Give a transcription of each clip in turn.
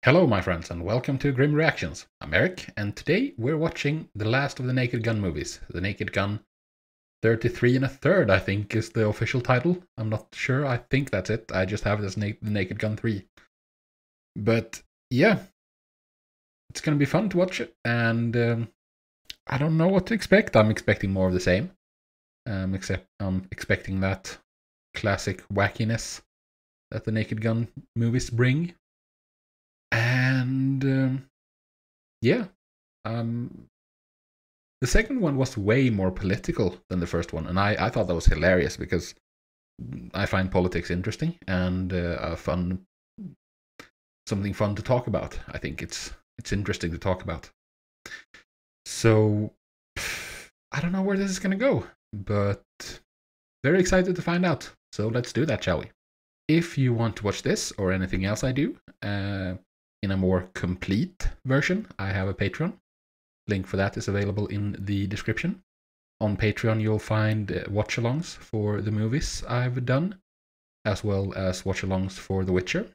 Hello my friends and welcome to Grim Reactions. I'm Erik and today we're watching the last of the Naked Gun movies. The Naked Gun 33 1/3 I think is the official title. I'm not sure, I think that's it. I just have it as the Naked Gun 3. But yeah, it's gonna be fun to watch it and I don't know what to expect. I'm expecting more of the same. Except I'm expecting that classic wackiness that the Naked Gun movies bring. And yeah, the second one was way more political than the first one, and I thought that was hilarious because I find politics interesting and something fun to talk about. I think it's interesting to talk about. So I don't know where this is gonna go, but very excited to find out. So let's do that, shall we? If you want to watch this or anything else I do, in a more complete version, I have a Patreon. Link for that is available in the description. On Patreon you'll find watch-alongs for the movies I've done, as well as watch-alongs for The Witcher.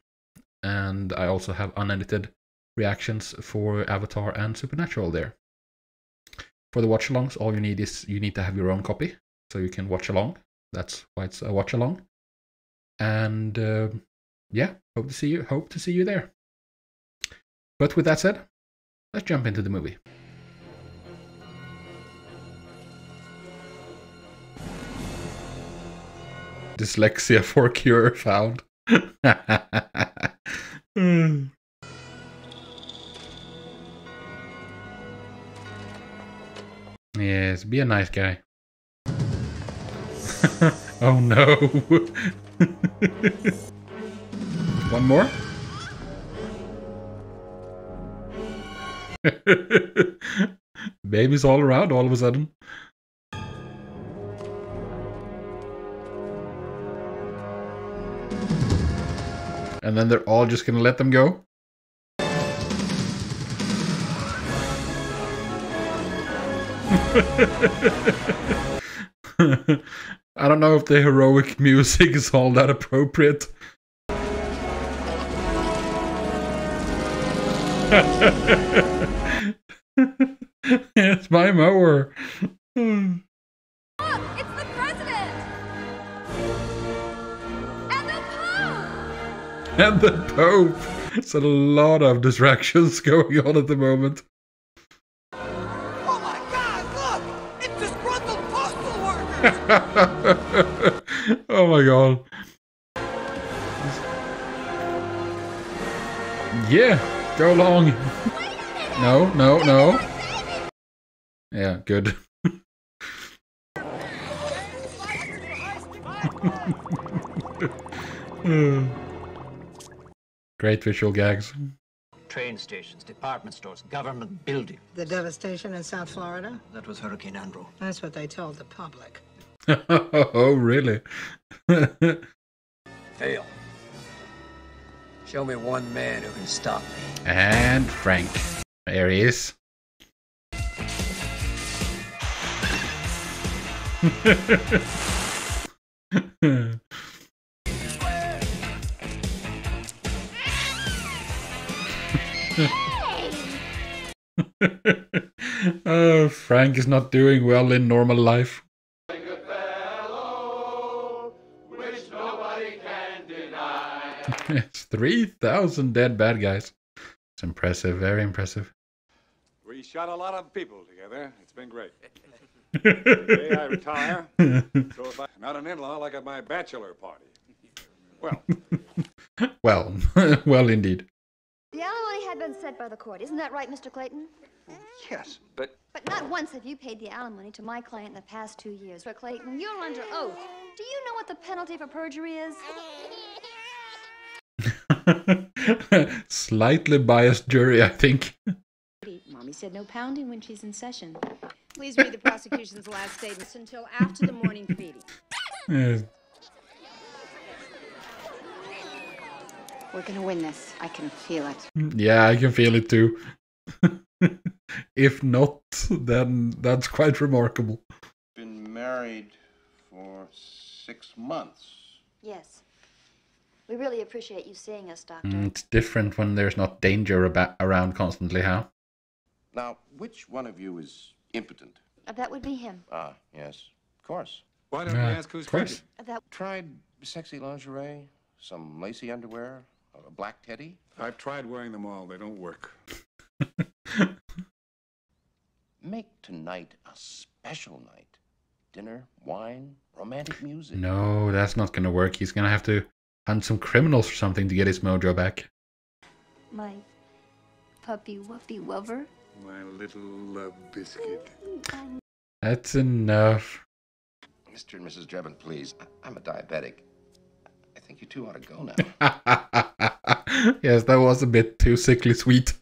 And I also have unedited reactions for Avatar and Supernatural there. For the watch-alongs, all you need is you need to have your own copy, so you can watch along. That's why it's a watch-along. And yeah, hope to see you there. But with that said, let's jump into the movie. Dyslexia for cure found. Yes, be a nice guy. Oh no. One more? Babies all around all of a sudden. And then they're all just gonna let them go? I don't know if the heroic music is all that appropriate. It's my mower. Look, it's the president! And the Pope! And the Pope! It's a lot of distractions going on at the moment. Oh my God, look! It's disgruntled postal workers! Oh my god. Yeah, go along. No, no, no. Yeah, good. Great visual gags. Train stations, department stores, government buildings. The devastation in South Florida? That was Hurricane Andrew. That's what they told the public. Oh, really? Fail. Show me one man who can stop me. And Frank. There he is. Oh, Frank is not doing well in normal life. It's 3,000 dead bad guys. It's impressive, very impressive. We shot a lot of people together. It's been great. Today I retire, so if I'm not an in-law like at my bachelor party. Well. Well, indeed. The alimony had been set by the court. Isn't that right, Mr. Clayton? Yes, but But not once have you paid the alimony to my client in the past 2 years. Mr. Clayton, you're under oath. Do you know what the penalty for perjury is? Slightly biased jury, I think. Mommy said no pounding when she's in session. Please read the prosecution's last statements until after the morning proceeding. We're gonna win this. I can feel it. Yeah, I can feel it too. If not, then that's quite remarkable. Been married for 6 months. Yes. We really appreciate you seeing us, Doctor. It's different when there's not danger around constantly, huh? Now, which one of you is impotent? That would be him. Ah, yes, of course. Why don't we ask who's pregnant? Tried sexy lingerie, some lacy underwear, a black teddy? I've tried wearing them all. They don't work. Make tonight a special night. Dinner, wine, romantic music. No, that's not gonna work. He's gonna have to hunt some criminals or something to get his mojo back. My puppy wuppy wubber. My little love biscuit. That's enough. Mr. and Mrs. Drebin, please. I'm a diabetic. I think you two ought to go now. Yes, that was a bit too sickly sweet.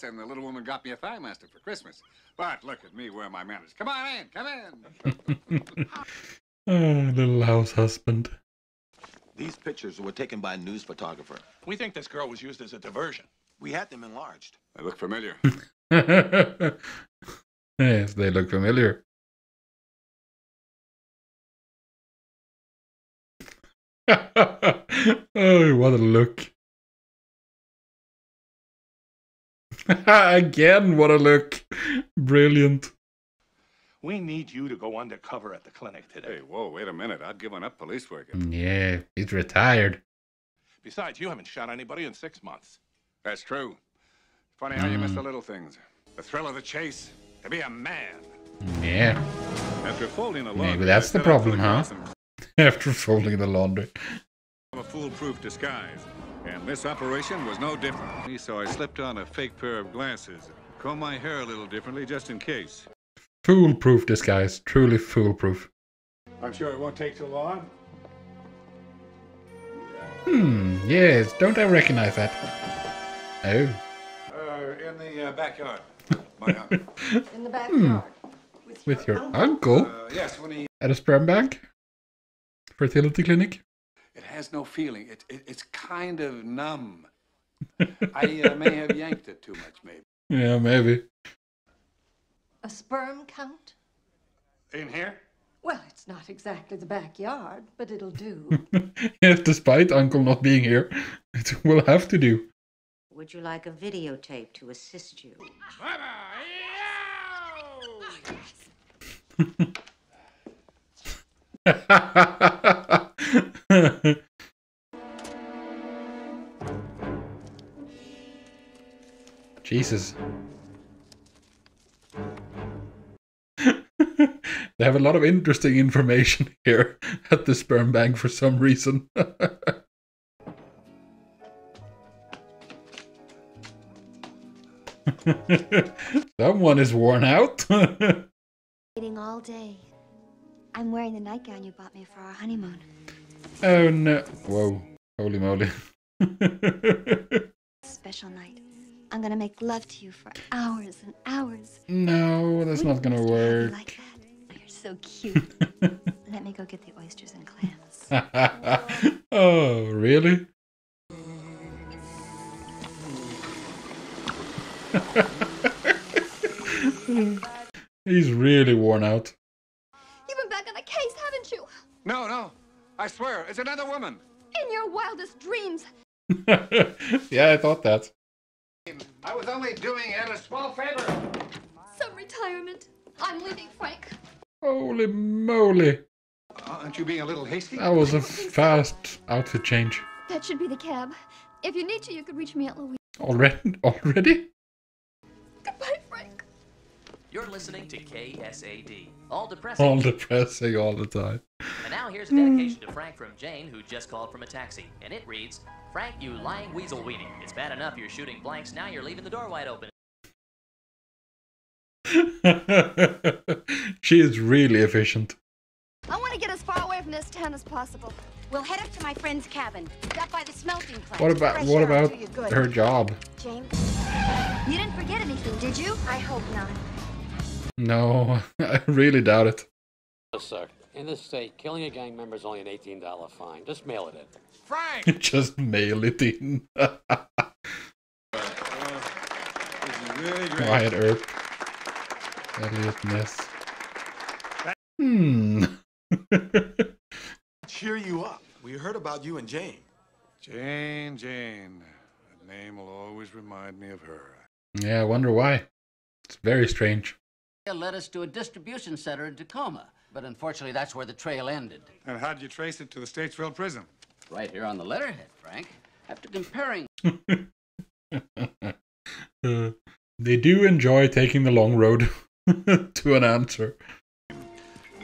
And the little woman got me a thigh master for Christmas. But look at me where my manners. Come on in, come in. Oh, little house husband. These pictures were taken by a news photographer. We think this girl was used as a diversion. We had them enlarged. They look familiar. Yes, they look familiar. Oh, what a look. Again, what a look. Brilliant. We need you to go undercover at the clinic today. Hey, whoa, wait a minute. I'd given up police work. Yeah, he's retired. Besides, you haven't shot anybody in 6 months. That's true. Funny how you miss the little things. The thrill of the chase. To be a man. Yeah. After folding the laundry, Maybe that's the problem, huh? After folding the laundry. A foolproof disguise. And this operation was no different. So I slipped on a fake pair of glasses. Comb my hair a little differently just in case. Foolproof disguise. Truly foolproof. I'm sure it won't take too long. Yes. Don't I recognize that? Oh. In the backyard. My uncle. In the backyard. With your uncle? Yes, when he... At a sperm bank? Fertility clinic? It has no feeling. It's kind of numb. I may have yanked it too much, maybe. Yeah, maybe. A sperm count? In here? Well, it's not exactly the backyard, but it'll do. Yes, despite uncle not being here, it will have to do. Would you like a videotape to assist you? Jesus. They have a lot of interesting information here at the sperm bank for some reason. Someone is worn out. Waiting all day. I'm wearing the nightgown you bought me for our honeymoon. Oh no. Whoa. Holy moly. Special night. I'm gonna make love to you for hours and hours. No, that's not gonna work. Like that. You're so cute. Let me go get the oysters and clams. Oh, really? He's really worn out. You've been back on the case, haven't you? No. I swear, it's another woman. In your wildest dreams. Yeah, I thought that. I was only doing Ed a small favor. Some retirement. I'm leaving, Frank. Holy moly. Aren't you being a little hasty? That was a fast outfit change. That should be the cab. If you need to, you could reach me at Louise. Already? Goodbye, Frank. You're listening to KSAD. All depressing. All depressing all the time. And now here's a dedication to Frank from Jane, who just called from a taxi. And it reads, Frank, you lying weasel weenie. It's bad enough you're shooting blanks, now you're leaving the door wide open. She is really efficient. I want to get as far away from this town as possible. We'll head up to my friend's cabin, up by the smelting plant. What about her job? James? You didn't forget anything, did you? I hope not. No, I really doubt it. Yes, sir. In this state, killing a gang member is only an $18 fine. Just mail it in. Frank! Just mail it in. This is really great. Wyatt Earp. Elliot Ness. Cheer you up. We heard about you and Jane. Jane. That name will always remind me of her. Yeah, I wonder why. It's very strange. It led us to a distribution center in Tacoma, but unfortunately that's where the trail ended. And how'd you trace it to the Statesville prison? Right here on the letterhead, Frank. After comparing... They do enjoy taking the long road to an answer.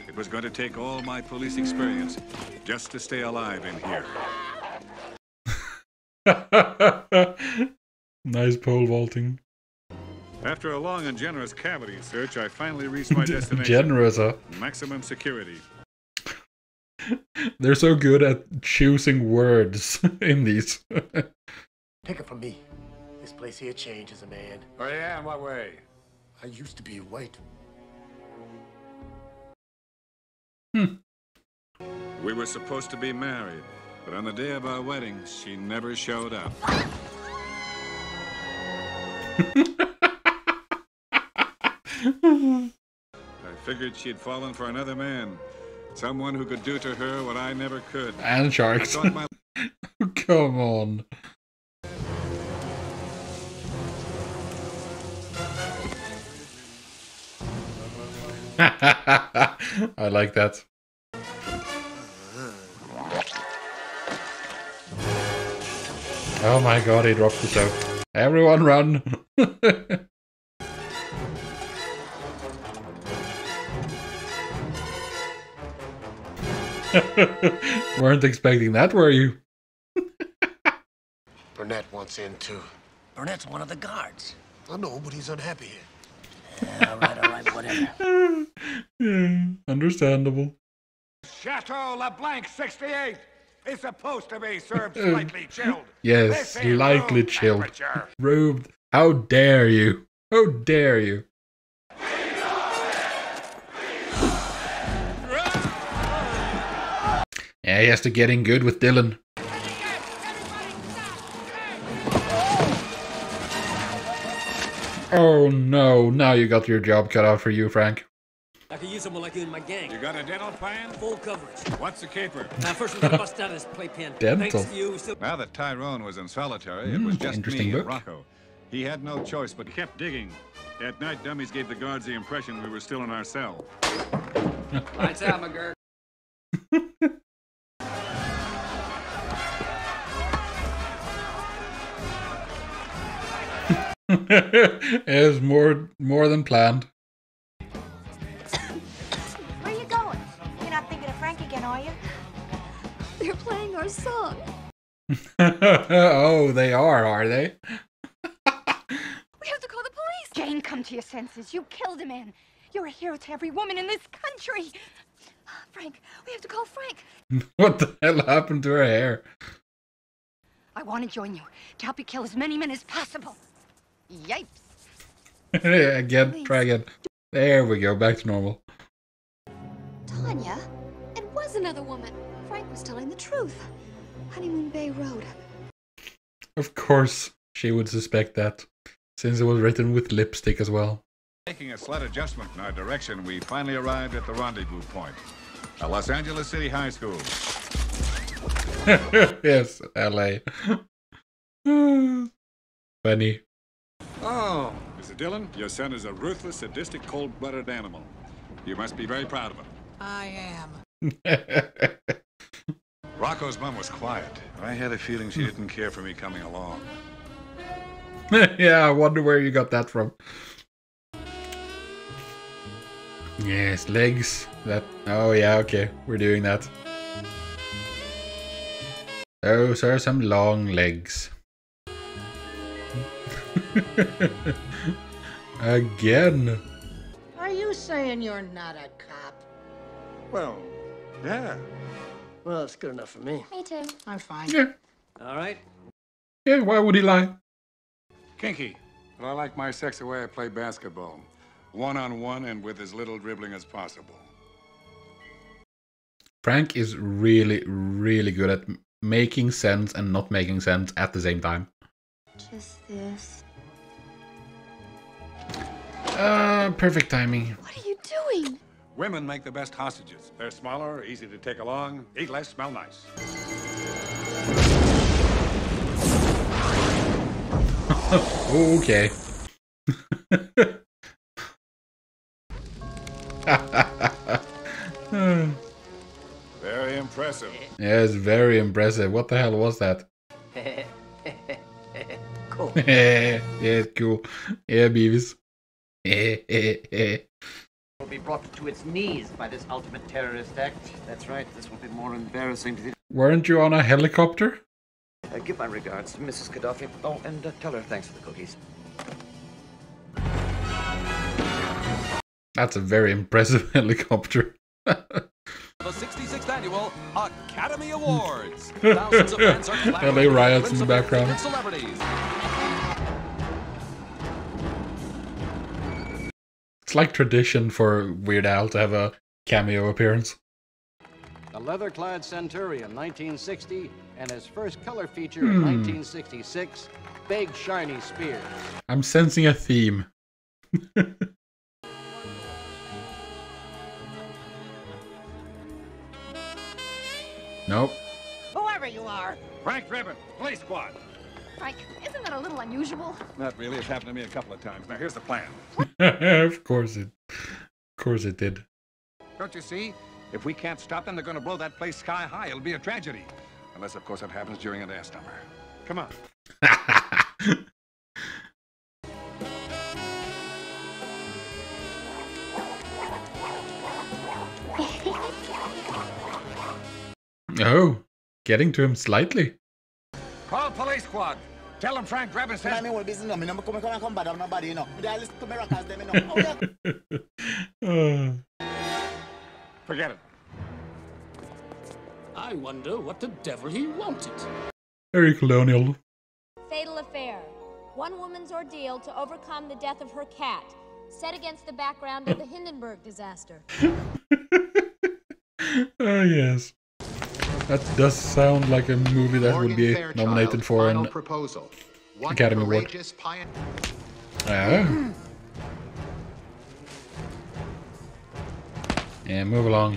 It was going to take all my police experience just to stay alive in here. Nice pole vaulting. After a long and generous cavity search, I finally reached my destination. Generous, huh? Maximum security. They're so good at choosing words in these. Take it from me. This place here changes a man. Oh yeah, in what way? I used to be white. We were supposed to be married, but on the day of our wedding, she never showed up. I figured she'd fallen for another man. Someone who could do to her what I never could. And sharks. Come on. I like that. Oh my god, he dropped the soap. Everyone run! Weren't expecting that, were you? Burnett wants in too. Burnett's one of the guards. I know, but he's unhappy here. All right, whatever. Understandable. Chateau LeBlanc 68 is supposed to be served slightly chilled. Yes, slightly chilled. Room. How dare you? How dare you? Yeah, he has to get in good with Dylan. Oh no, now you got your job cut out for you, Frank. I could use someone like you in my gang. You got a dental plan? Full coverage. What's the caper? First we're gonna bust out his playpen. Dental. Thanks to you. Now that Tyrone was in solitary, it was just interesting me book. and Rocco. He had no choice but kept digging. At night, dummies gave the guards the impression we were still in our cell. Lights out, McGurk. It was more than planned. Where are you going? You're not thinking of Frank again, are you? They're playing our song. Oh, they are they? We have to call the police. Jane, come to your senses. You killed a man. You're a hero to every woman in this country. Frank, we have to call Frank. What the hell happened to her hair? I want to join you to help you kill as many men as possible. Yipes. Again, try again. There we go, back to normal. Tanya, it was another woman. Frank was telling the truth. Honeymoon Bay Road. Of course, she would suspect that, since it was written with lipstick as well. Making a slight adjustment in our direction, we finally arrived at the rendezvous point. A Los Angeles City High School. Yes, LA. Funny. Oh, Mr. Dillon, your son is a ruthless, sadistic, cold-blooded animal. You must be very proud of him. I am. Rocco's mom was quiet. I had a feeling she didn't care for me coming along. Yeah, I wonder where you got that from. Yes, legs. Oh yeah, okay, we're doing that. Those are some long legs. Again. Are you saying you're not a cop? Well, yeah. Well, it's good enough for me. Me too. I'm fine. Yeah. All right. Yeah, why would he lie? Kinky. But I like my sex the way I play basketball. One-on-one and with as little dribbling as possible. Frank is really, really good at making sense and not making sense at the same time. Just this. Perfect timing. What are you doing? Women make the best hostages. They're smaller, easy to take along, eat less, smell nice. Okay. Very impressive. Yes, very impressive. What the hell was that? Cool. Yeah, it's cool. Yeah, Beavis. Will be brought to its knees by this ultimate terrorist act. That's right. This will be more embarrassing to the... Weren't you on a helicopter? give my regards to Mrs. Gaddafi. Oh, and tell her thanks for the cookies. That's a very impressive helicopter. The 66th Annual Academy Awards. Thousands of fans are LA riots in the background. Celebrities. It's like tradition for Weird Al to have a cameo appearance. The leather-clad Centurion, 1960, and his first color feature in 1966, Big Shiny Spear. I'm sensing a theme. Nope. Whoever you are. Frank Drebin, police squad. Frank, isn't that a little unusual? Not really. It's happened to me a couple of times. Now, here's the plan. Of course it did. Don't you see? If we can't stop them, they're going to blow that place sky high. It'll be a tragedy. Unless, of course, it happens during an air summer. Come on. Oh, getting to him slightly. Call police squad. Tell them Frank Drebin says... Forget it. I wonder what the devil he wanted. Very colonial. Fatal affair. One woman's ordeal to overcome the death of her cat, set against the background of the Hindenburg disaster. Oh, yes. That does sound like a movie that would be nominated for an Academy Award. Oh. Yeah, move along.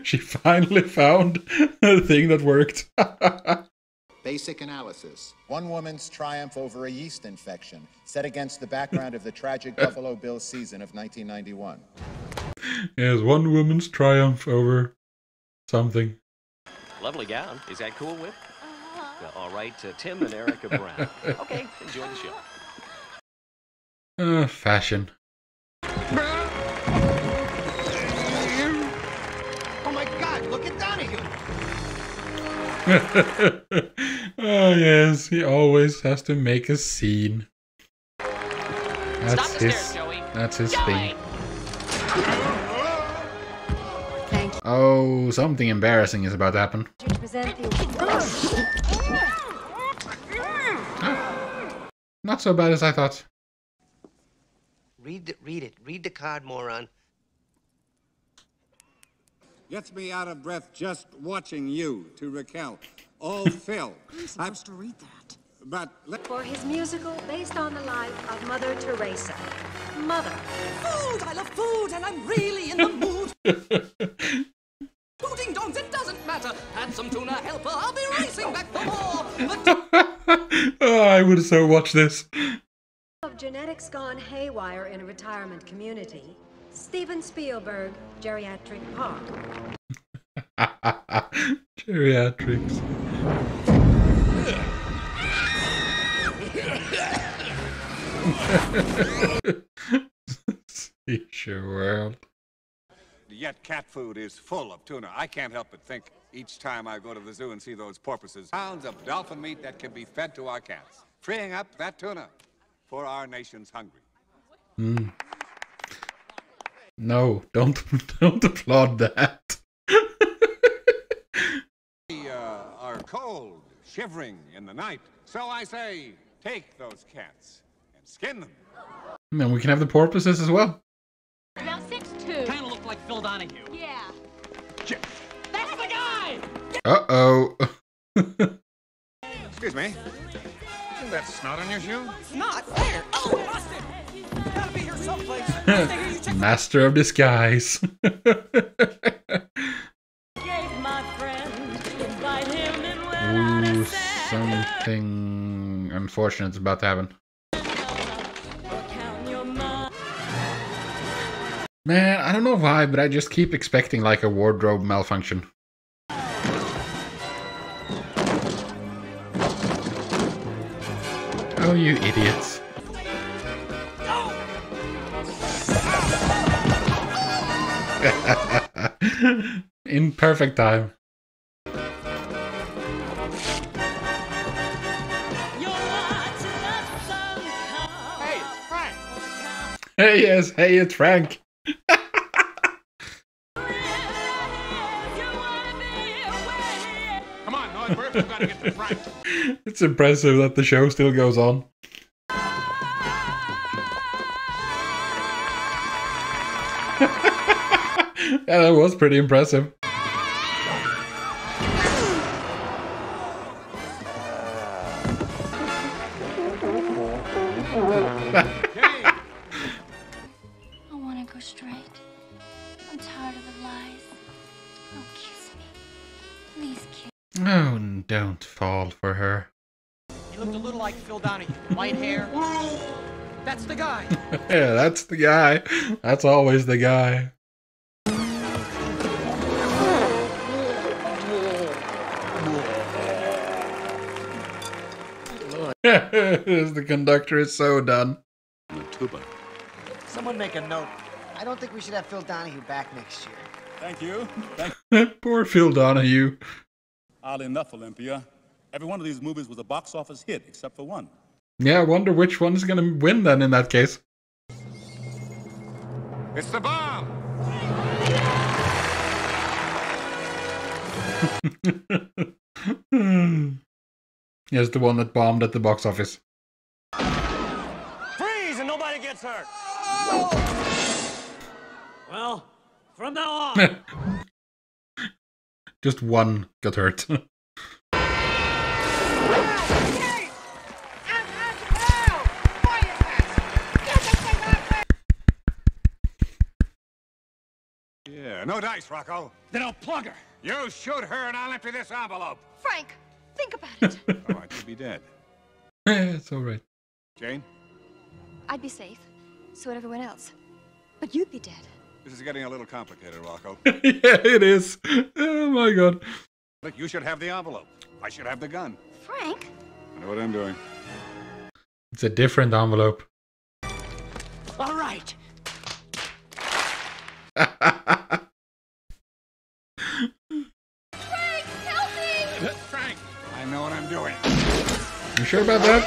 She finally found a thing that worked. Basic analysis. One woman's triumph over a yeast infection, set against the background of the tragic Buffalo Bills season of 1991. Yes, one woman's triumph over something. Lovely gown. Is that cool, Whip? Well, all right, Tim and Erica Brown. Okay, enjoy the show. Fashion. Oh my God, look at Donahue! Oh yes, he always has to make a scene. That's his thing. Oh, something embarrassing is about to happen. Not so bad as I thought. Read it. Read the card, moron. Gets me out of breath just watching you to Raquel. All Phil. I'm supposed to read that. But for his musical based on the life of Mother Teresa. Mother. Food! I love food, and I'm really in the mood. Ding dongs, it doesn't matter. Handsome tuna helper, I'll be racing back for more. Oh, I would so watch this. Of genetics gone haywire in a retirement community. Steven Spielberg, Geriatric Park. Geriatrics. Seashore World. Yet cat food is full of tuna. I can't help but think each time I go to the zoo and see those porpoises, pounds of dolphin meat that can be fed to our cats, freeing up that tuna for our nation's hungry. No, don't applaud that. We are cold, shivering in the night. So I say, take those cats and skin them. And we can have the porpoises as well. Now 6'2". Kind of look like Phil Donahue. Yeah. That's the guy! Uh-oh. Excuse me. Isn't that snot on your shoe? Snot? Where? Oh, busted! Gotta be here someplace. Master of disguise. Gave my friend, invite him in Ooh, something something unfortunate is about to happen. Man, I don't know why, but I just keep expecting like a wardrobe malfunction. Oh, you idiots. In perfect time. Hey, it's Frank. Hey, yes, hey, it's Frank. Come on, Nordberg, we've got to get to Frank. It's impressive that the show still goes on. Yeah, that was pretty impressive. I want to go straight. I'm tired of the lies. Oh, kiss me. Please kiss. Oh, don't fall for her. He looked a little like Phil Donahue. White hair. That's the guy. Yeah, that's the guy. That's always the guy. The conductor is so done. The tuba. Someone make a note. I don't think we should have Phil Donahue back next year. Thank you. Poor Phil Donahue. Oddly enough, Olympia, every one of these movies was a box office hit except for one. Yeah, I wonder which one is gonna win then in that case. It's the bomb! Yes, the one that bombed at the box office. Freeze and nobody gets hurt. Well, from now on. Just one got hurt. Yeah, no dice, Rocco. Then I'll plug her. You shoot her and I'll empty this envelope. Frank, think about it. Oh, I could be dead. It's alright. Jane, I'd be safe. So would everyone else. But you'd be dead. this is getting a little complicated, Rocco. Yeah, it is. Oh my god. Look, you should have the envelope. I should have the gun. Frank? I know what I'm doing. It's a different envelope. All right. Frank, help me! Frank, I know what I'm doing. You sure about that?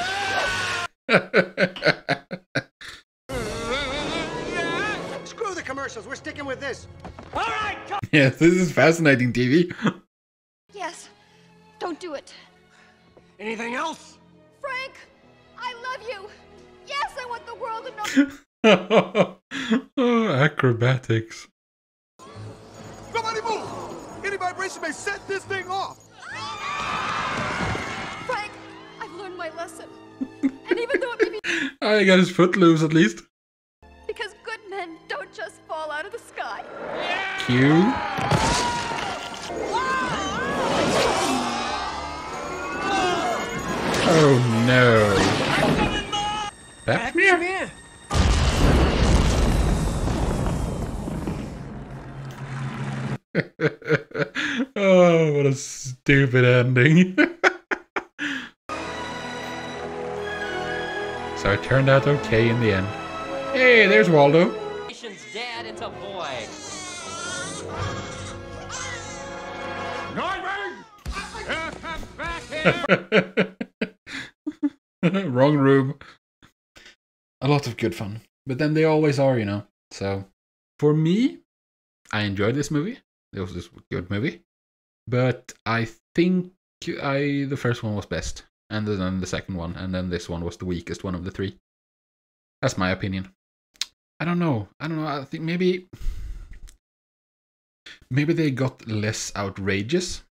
Screw the commercials. We're sticking with this. All right. Yes, this is fascinating TV. Yes. Don't do it. Anything else? Frank, I love you. Yes, I want the world to know. Oh, acrobatics. Nobody move! Any vibration may set this thing off. Frank, I've learned my lesson. And even though it may be... Oh, he got his foot loose at least. Because good men don't just fall out of the sky. Q. Oh no. Back here? Oh, what a stupid ending. So it turned out okay in the end. Hey, there's Waldo. Dad, it's a boy. Nordberg! Come back here! Wrong room. A lot of good fun. But then they always are, you know. So, for me, I enjoyed this movie. It was a good movie. But I think the first one was best. And then the second one. And then this one was the weakest one of the three. That's my opinion. I don't know. I think maybe they got less outrageous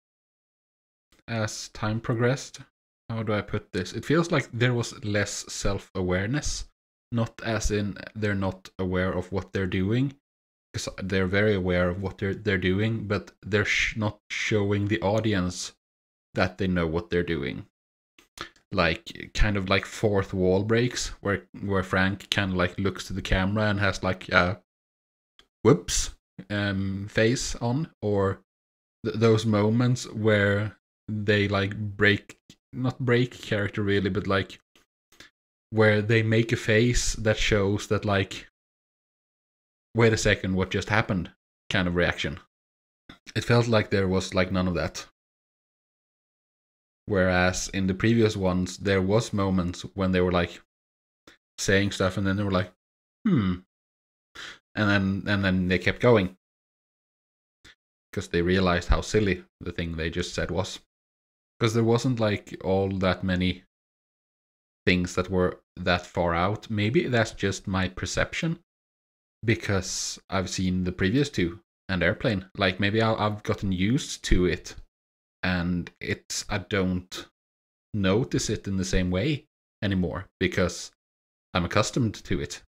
as time progressed. How do I put this? It feels like there was less self-awareness. Not as in they're not aware of what they're doing. Because they're very aware of what they're doing. But they're not showing the audience that they know what they're doing. like kind of like fourth wall breaks where Frank kind of like looks to the camera and has like a whoops face on, or those moments where they like not break character really, but like where they make a face that shows that like, wait a second, what just happened kind of reaction. It felt like there was like none of that. Whereas in the previous ones, there was moments when they were like saying stuff and then they were like, and then they kept going. Because they realized how silly the thing they just said was. Because there wasn't like all that many things that were that far out. Maybe that's just my perception. Because I've seen the previous two and Airplane. Like maybe I've gotten used to it. And I don't notice it in the same way anymore because I'm accustomed to it.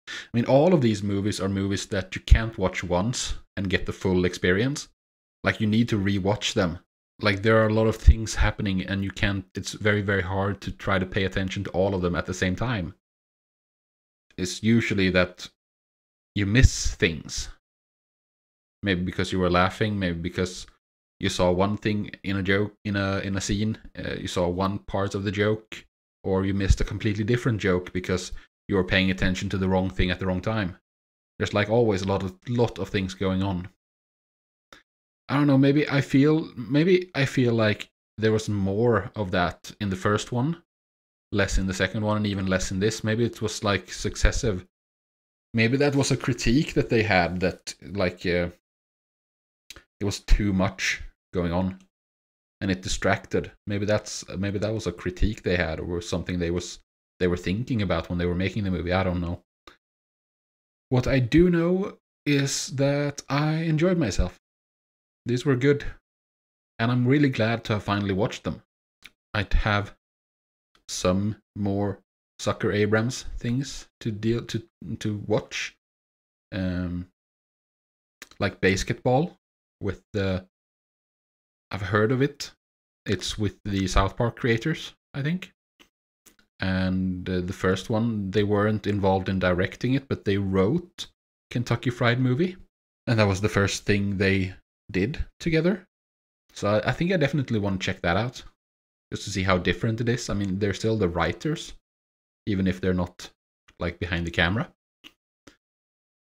I mean, all of these movies are movies that you can't watch once and get the full experience. Like, you need to rewatch them. Like, there are a lot of things happening and you can't, it's very, very hard to try to pay attention to all of them at the same time. It's usually that you miss things. Maybe because you were laughing, maybe because you saw one thing in a joke, in a scene, you saw one part of the joke, or you missed a completely different joke because you were paying attention to the wrong thing at the wrong time. There's like always a lot of things going on. I don't know, maybe I feel like there was more of that in the first one, less in the second one, and even less in this. Maybe it was like successive. Maybe that was a critique that they had, that like it was too much going on and it distracted. Maybe that was a critique they had, or something they were thinking about when they were making the movie. I don't know. What I do know is that I enjoyed myself. These were good, and I'm really glad to have finally watched them. I'd have some more Sucker Abrams things to watch, like Basketball with the, I've heard of it. It's with the South Park creators, I think. And the first one, they weren't involved in directing it, but they wrote Kentucky Fried Movie. And that was the first thing they did together. So I think I definitely want to check that out. Just to see how different it is. I mean, they're still the writers, even if they're not like behind the camera.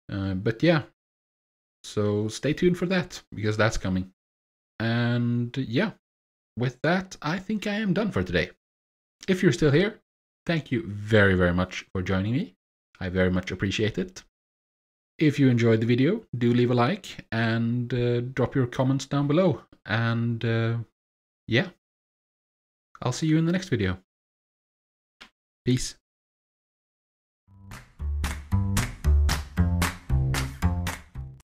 But yeah. So stay tuned for that, because that's coming. And yeah, with that, I think I am done for today. If you're still here, thank you very, very much for joining me. I very much appreciate it. If you enjoyed the video, do leave a like and drop your comments down below. And yeah, I'll see you in the next video. Peace.